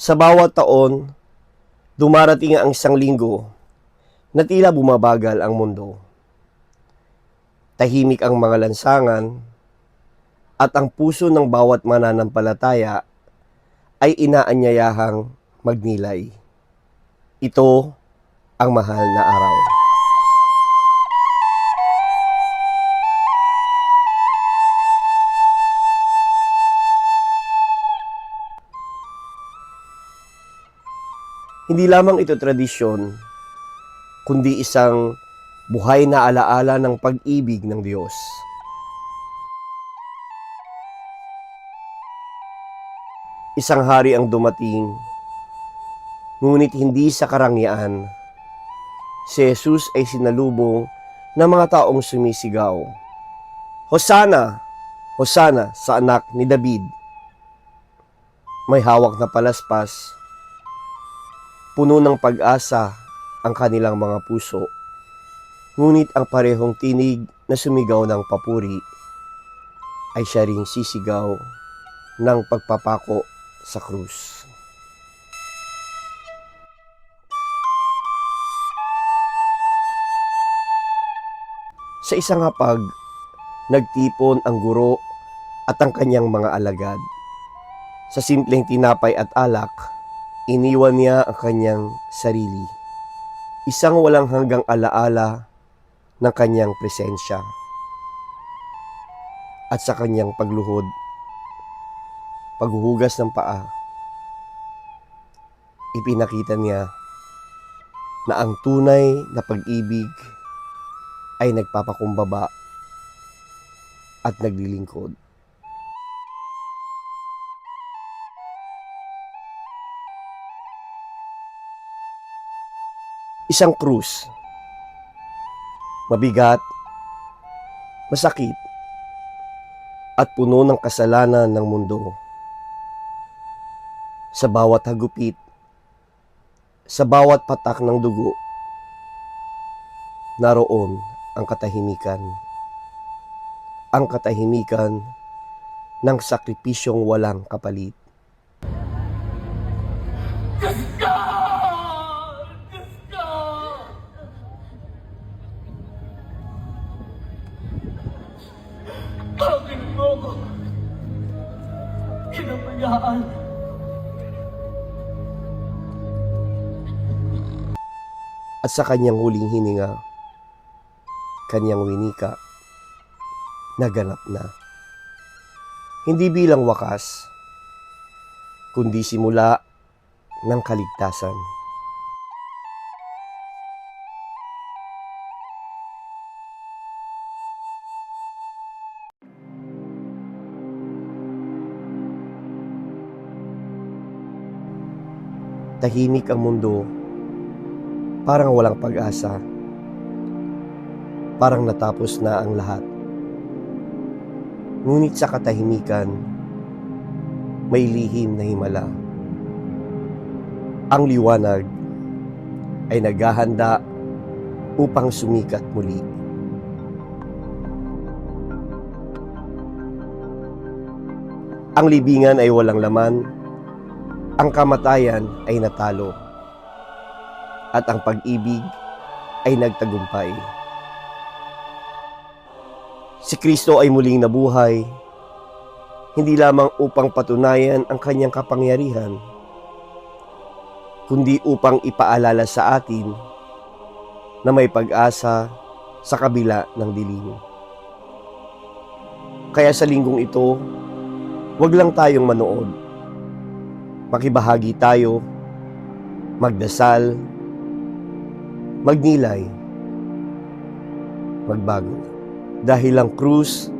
Sa bawat taon, dumarating ang isang linggo na tila bumabagal ang mundo. Tahimik ang mga lansangan at ang puso ng bawat mananampalataya ay inaanyayahang magnilay. Ito ang mahal na araw. Hindi lamang ito tradisyon, kundi isang buhay na alaala ng pag-ibig ng Diyos. Isang hari ang dumating, ngunit hindi sa karangyaan. Si Jesus ay sinalubong ng mga taong sumisigaw, "Hosana! Hosana sa anak ni David!" May hawak na palaspas, puno ng pag-asa ang kanilang mga puso. Ngunit ang parehong tinig na sumigaw ng papuri ay siya ring sisigaw ng pagpapako sa krus. Sa isang hapag, nagtipon ang guro at ang kanyang mga alagad. Sa simpleng tinapay at alak, iniwan niya ang kanyang sarili. Isang walang hanggang alaala ng kanyang presensya. At sa kanyang pagluhod, paghuhugas ng paa, ipinakita niya na ang tunay na pag-ibig ay nagpapakumbaba at naglilingkod. Isang krus, mabigat, masakit, at puno ng kasalanan ng mundo. Sa bawat hagupit, sa bawat patak ng dugo, naroon ang katahimikan. Ang katahimikan ng sakripisyong walang kapalit. Bakit mo ko pinabayaan? At sa kanyang huling hininga, kanyang winika, naganap na. Hindi bilang wakas, kundi simula ng kaligtasan. Tahimik ang mundo, parang walang pag-asa, parang natapos na ang lahat. Ngunit sa katahimikan, may lihim na himala. Ang liwanag ay naghahanda upang sumikat muli. Ang libingan ay walang laman, ang kamatayan ay natalo, at ang pag-ibig ay nagtagumpay. Si Kristo ay muling nabuhay, hindi lamang upang patunayan ang kanyang kapangyarihan, kundi upang ipaalala sa atin na may pag-asa sa kabila ng dilim. Kaya sa linggong ito, huwag lang tayong manood. Makibahagi tayo, magdasal, magnilay, magbago. Dahil ang krus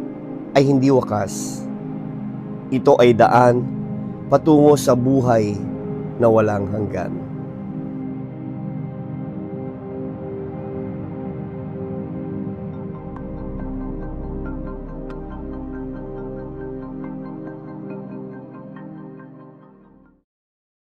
ay hindi wakas. Ito ay daan patungo sa buhay na walang hanggan.